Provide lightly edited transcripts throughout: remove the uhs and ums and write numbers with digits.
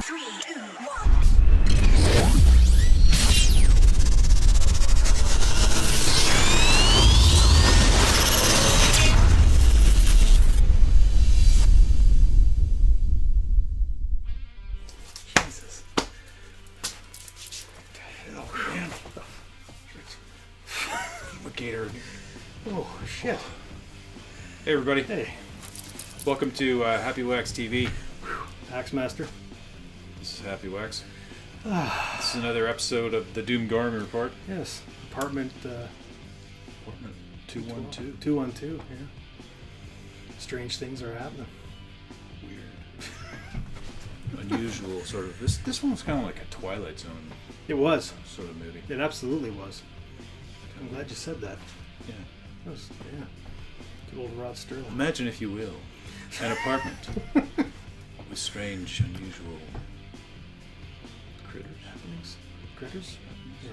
3, 2, 1. Jesus. Oh, man. I'm a gator. Oh, shit. Hey, everybody. Hey, Welcome to Happy Wax TV. Axemaster. This is Happy Wax. This is another episode of the Doom Garmin Report. Yes, apartment Apartment 212. 212, yeah. Strange things are happening. Weird. Unusual sort of. This one was kind of like a Twilight Zone It was. sort of movie. It absolutely was. I'm glad you said that. Yeah. That was, yeah. Good old Rod Sterling. Imagine, if you will, an apartment with strange, unusual critters. Happenings. Critters? Yeah.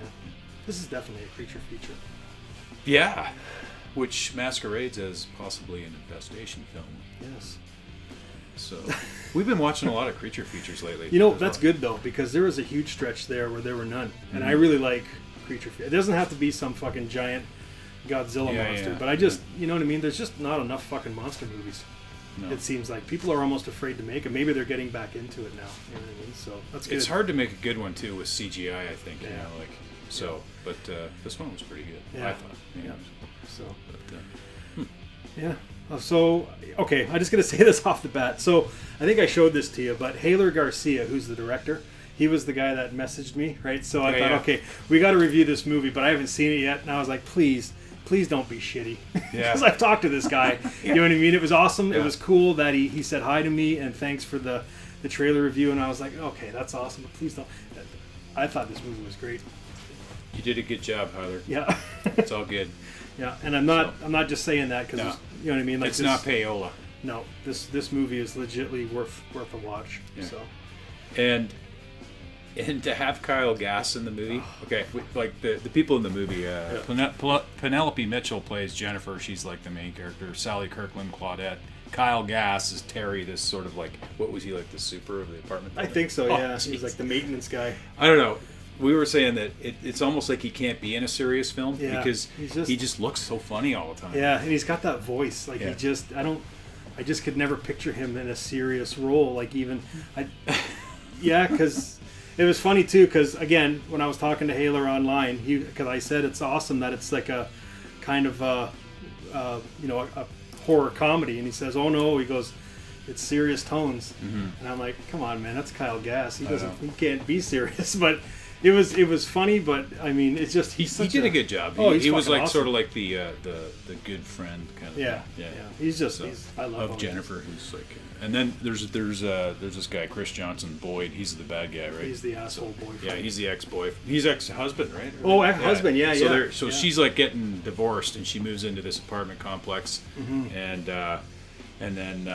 This is definitely a creature feature. Yeah. Which masquerades as possibly an infestation film. Yes. So, we've been watching a lot of creature features lately. You know, as that's well. good, though, because there was a huge stretch there where there were none. And Mhm. I really like creature feature. It doesn't have to be some fucking giant Godzilla Yeah, monster, yeah. but I just, you know what I mean? There's just not enough fucking monster movies. No. It seems like people are almost afraid to make it. Maybe they're getting back into it now. You know what I mean? So that's good. It's hard to make a good one too with CGI, I think. You Yeah. know, like so. But this one was pretty good. Yeah. I thought. You know, So But yeah. So okay, I'm just gonna say this off the bat. So I think I showed this to you, but Haler Garcia, who's the director, he was the guy that messaged me, right? So I Yeah, thought, yeah. okay, we got to review this movie, but I haven't seen it yet, and I was like, please don't be shitty, Yeah. because I've talked to this guy. You know what I mean? It was awesome. It Yeah. was cool that he said hi to me and thanks for the trailer review, and I was like, okay, that's awesome, but please don't. I thought this movie was great. you did a good job, Tyler. Yeah. It's all good. Yeah, and I'm not just saying that because No. you know what I mean. Like It's this, not payola. No, this movie is legitly worth a watch. Yeah. So And to have Kyle Gass in the movie, okay, like the people in the movie, Penelope Mitchell plays Jennifer. She's like the main character. Sally Kirkland, Claudette. Kyle Gass is Terry. This sort of like, what was he, like the super of the apartment I building? think so. Oh, Yeah, he's jeez. like the maintenance guy. I don't know. We were saying that it's almost like he can't be in a serious film Yeah, because he's he just looks so funny all the time. Yeah, and he's got that voice. Like Yeah. I just could never picture him in a serious role. Like yeah, because it was funny too. Because again, when I was talking to Haler online, because I said it's awesome that it's like a kind of a horror comedy, and he says, "Oh no," he goes, "It's serious tones," and I'm like, "Come on, man, that's Kyle Gass. He can't be serious." But it was funny. But I mean, it's just He such did a good job. Oh, he he's was fucking like sort awesome. of like the good friend kind of Yeah, thing. yeah. He's just So, I love of him. Jennifer, who's like, and then there's this guy Chris Johnson Boyd. He's the bad guy, right? He's the asshole boyfriend. Yeah, he's the ex-boy. He's ex-husband, right? Oh, ex-husband, yeah, so yeah. So Yeah. she's like getting divorced, and she moves into this apartment complex, Mm-hmm. and then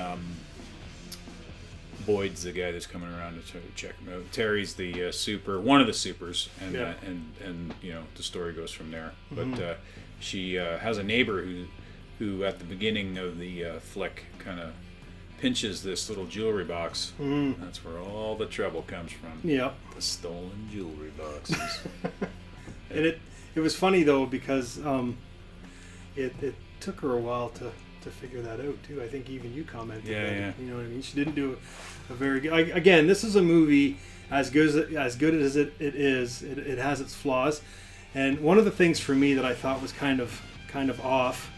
Boyd's the guy that's coming around to check him out. Terry's the one of the supers, and Yeah. and you know the story goes from there. Mm-hmm. But she has a neighbor who at the beginning of the flick kind of pinches this little jewelry box. Mm. That's where all the trouble comes from. Yep. The stolen jewelry boxes. And it was funny though because it took her a while to figure that out too. I think even you commented. Yeah, that, yeah. You know what I mean? She didn't do a very good. Again, this is a movie as good as it is. It has its flaws, and one of the things for me that I thought was kind of off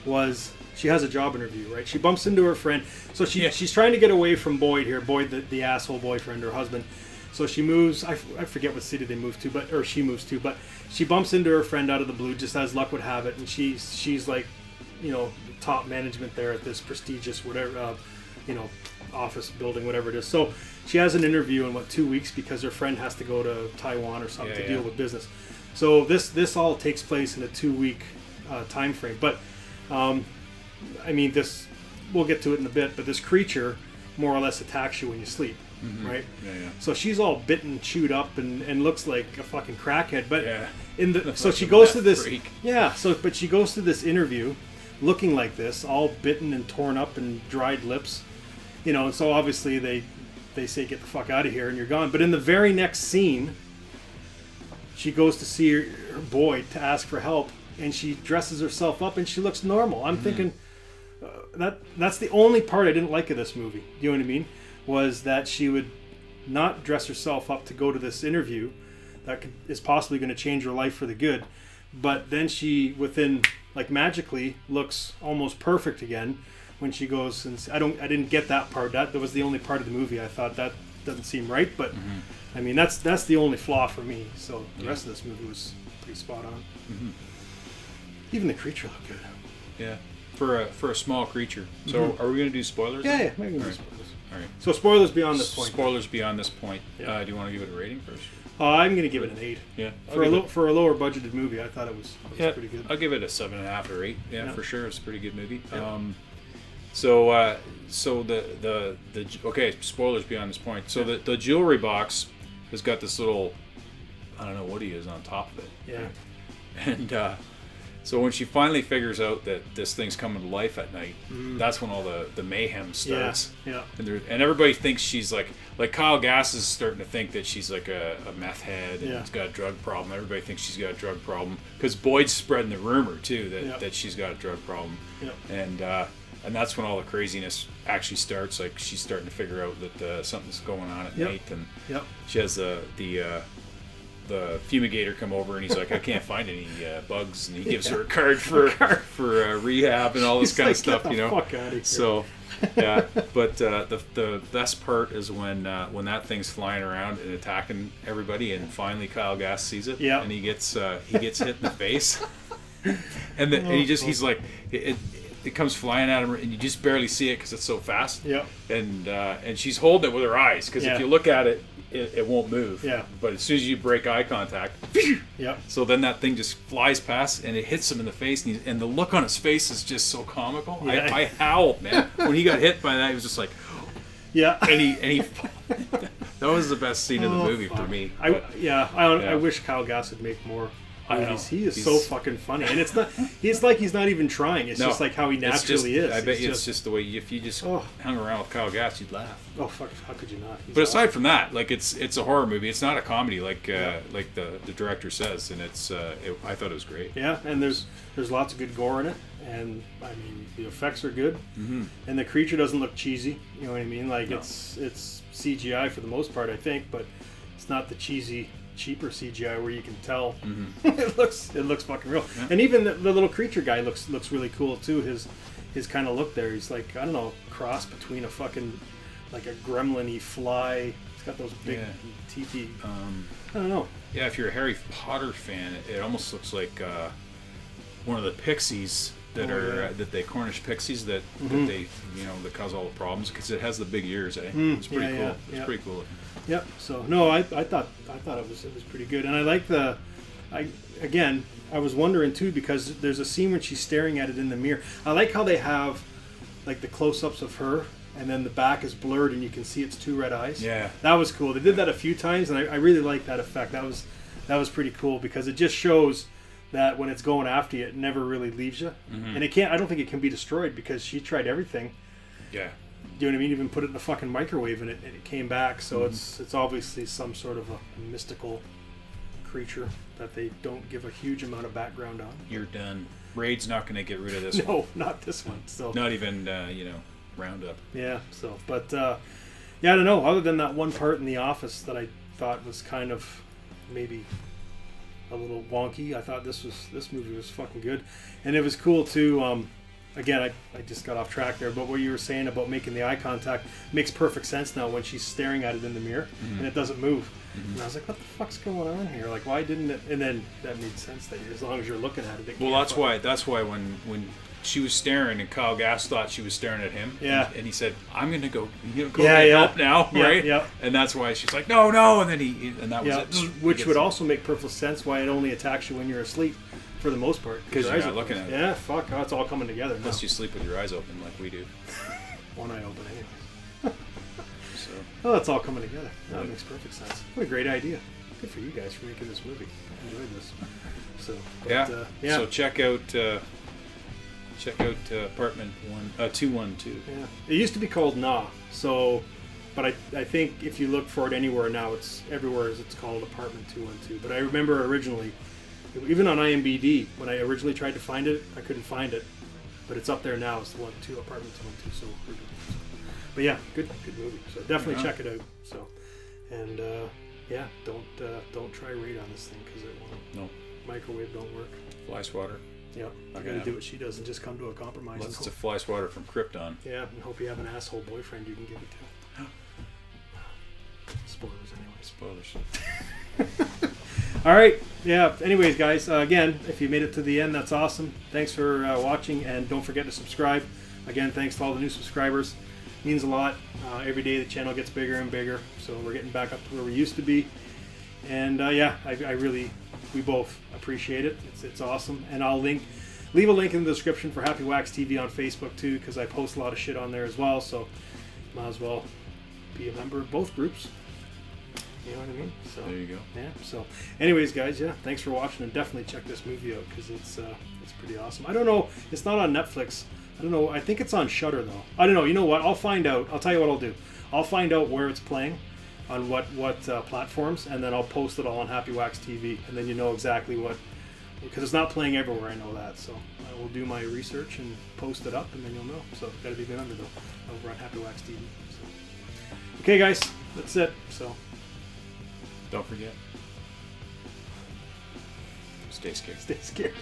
was she has a job interview, right? She bumps into her friend, so she's trying to get away from Boyd here. Boyd, the asshole boyfriend, her husband. So she moves. I forget what city they moved to, or she moves to, but she bumps into her friend out of the blue, just as luck would have it, and she's like, you know, top management there at this prestigious whatever, office building, whatever it is. So she has an interview in 2 weeks because her friend has to go to Taiwan or something to deal with business. So this all takes place in a 2-week time frame. But I mean, we'll get to it in a bit. But this creature more or less attacks you when you sleep. Right? Yeah. So she's all bitten, chewed up, and looks like a fucking crackhead. But Yeah. so she Fucking goes to meth this. freak. Yeah. But she goes to this interview, looking like this, all bitten and torn up and dried lips. You know. And so obviously they they say get the fuck out of here and you're gone. But in the very next scene, she goes to see her boy to ask for help, and she dresses herself up and she looks normal. I'm thinking that's the only part I didn't like of this movie. You know what I mean? Was that she would not dress herself up to go to this interview that is possibly going to change her life for the good, but then she within like magically looks almost perfect again when she goes. And I didn't get that part. That was the only part of the movie I thought that doesn't seem right. But I mean that's the only flaw for me. So the rest of this movie was pretty spot on. Even the creature looked good. Yeah, for a small creature. So are we going to do spoilers? Yeah, maybe we'll do spoilers. All right. So spoilers beyond this point. Spoilers beyond this point. Yeah. Do you want to give it a rating first? I'm going to give it an 8. Yeah. For a lower budgeted movie, I thought it was pretty good. I'll give it a 7.5 or 8. Yeah, for sure. It's a pretty good movie. Yeah. So the okay, spoilers beyond this point. So the jewelry box has got this little, I don't know what he is on top of it. Yeah. And so when she finally figures out that this thing's coming to life at night, that's when all the mayhem starts. Yeah. And everybody thinks she's like Kyle Gass is starting to think that she's like a meth head and has got a drug problem. Everybody thinks she's got a drug problem because Boyd's spreading the rumor too that she's got a drug problem. Yeah. And that's when all the craziness actually starts. Like she's starting to figure out that something's going on at night, and she has the fumigator come over, and he's like, I can't find any bugs, and he gives her a card for rehab and all this kind of stuff, Get the fuck out of here. So yeah, but the best part is when that thing's flying around and attacking everybody, and finally Kyle Gass sees it, and he gets hit in the face, and he's like it comes flying at him, and you just barely see it because it's so fast. Yeah. And she's holding it with her eyes because if you look at it, it won't move. Yeah. But as soon as you break eye contact, so then that thing just flies past and it hits him in the face, and the look on his face is just so comical. Yeah. I howled, man. When he got hit by that, he was just like, yeah. And he that was the best scene of the movie for me. I wish Kyle Gass would make more. He is so fucking funny, and it's not. It's like he's not even trying. It's just like how he naturally is. I bet it's just the way. If you just hung around with Kyle Gass, you'd laugh. Oh fuck! How could you not? But aside from that, like it's a horror movie. It's not a comedy, like the director says, and I thought it was great. Yeah, and there's lots of good gore in it, and I mean the effects are good, and the creature doesn't look cheesy. You know what I mean? Like it's CGI for the most part, I think, but it's not the cheaper CGI where you can tell it looks fucking real. Yeah. And even the little creature guy looks really cool too. His kind of look there. He's like, I don't know, cross between a fucking like a gremlin-y fly. He's got those big teethy. I don't know. Yeah, if you're a Harry Potter fan, it almost looks like one of the pixies that they Cornish pixies that they that cause all the problems because it has the big ears. It's pretty cool. It's pretty cool. Yep. So no, I thought it was pretty good, and I like I was wondering too because there's a scene when she's staring at it in the mirror. I like how they have like the close-ups of her, and then the back is blurred and you can see its two red eyes. Yeah, that was cool. They did that a few times, and I really like that effect. That was pretty cool because it just shows that when it's going after you, it never really leaves you, and it can't. I don't think it can be destroyed because she tried everything. Yeah. Do you know what I mean? Even put it in the fucking microwave and it came back. So it's obviously some sort of a mystical creature that they don't give a huge amount of background on. You're done. Raid's not going to get rid of this one. No, not this one. So not even Roundup. Yeah. So, but I don't know. Other than that one part in the office that I thought was kind of maybe a little wonky, I thought this movie was fucking good, and it was cool too. Again, I just got off track there, but what you were saying about making the eye contact makes perfect sense now when she's staring at it in the mirror and it doesn't move. And I was like, what the fuck's going on here? Like, why didn't it? And then that made sense that as long as you're looking at it. Well, that's why when she was staring and Kyle Gass thought she was staring at him. Yeah. And he said, I'm going to go get help now, right? Yeah. And that's why she's like, no. And then and that was it. Which would also make perfect sense why it only attacks you when you're asleep. For the most part. Because you're not looking at it. Yeah, fuck. Oh, it's all coming together now. Unless you sleep with your eyes open like we do. One eye open anyway. So. Oh, it's all coming together. That makes perfect sense. What a great idea. Good for you guys for making this movie. I enjoyed this. So, but, So check out apartment 212. Yeah. It used to be called Nah. So but I think if you look for it anywhere now, it's everywhere. It's called Apartment 212. But I remember originally, even on IMDb, when I originally tried to find it, I couldn't find it. But it's up there now. It's Apartment 212. So, but yeah, good movie. So definitely check it out. So, and yeah, don't try radon on this thing because it won't. No. Microwave don't work. Fly swatter. Yeah, you gotta do what she does and just come to a compromise. Unless it's a fly swatter from Krypton. Yeah, and hope you have an asshole boyfriend you can give it to. Spoilers anyway. Spoilers. All right. Yeah. Anyways, guys, again, if you made it to the end, that's awesome. Thanks for watching, and don't forget to subscribe. Again, thanks to all the new subscribers. Means a lot. Every day the channel gets bigger and bigger, so we're getting back up to where we used to be. And yeah, we both appreciate it. It's awesome. And I'll leave a link in the description for Happy Wax TV on Facebook too, because I post a lot of shit on there as well. So might as well be a member of both groups. You know what I mean? So there you go. Yeah. So, anyways, guys, yeah, thanks for watching, and definitely check this movie out because it's pretty awesome. I don't know, it's not on Netflix. I don't know. I think it's on Shudder though. I don't know. You know what? I'll find out. I'll tell you what I'll do. I'll find out where it's playing, on what platforms, and then I'll post it all on Happy Wax TV, and then you know exactly what. Because it's not playing everywhere. I know that. So I will do my research and post it up, and then you'll know. So got to be a member though over on Happy Wax TV. So. Okay, guys, that's it. So. Don't forget. Stay scared. Stay scared.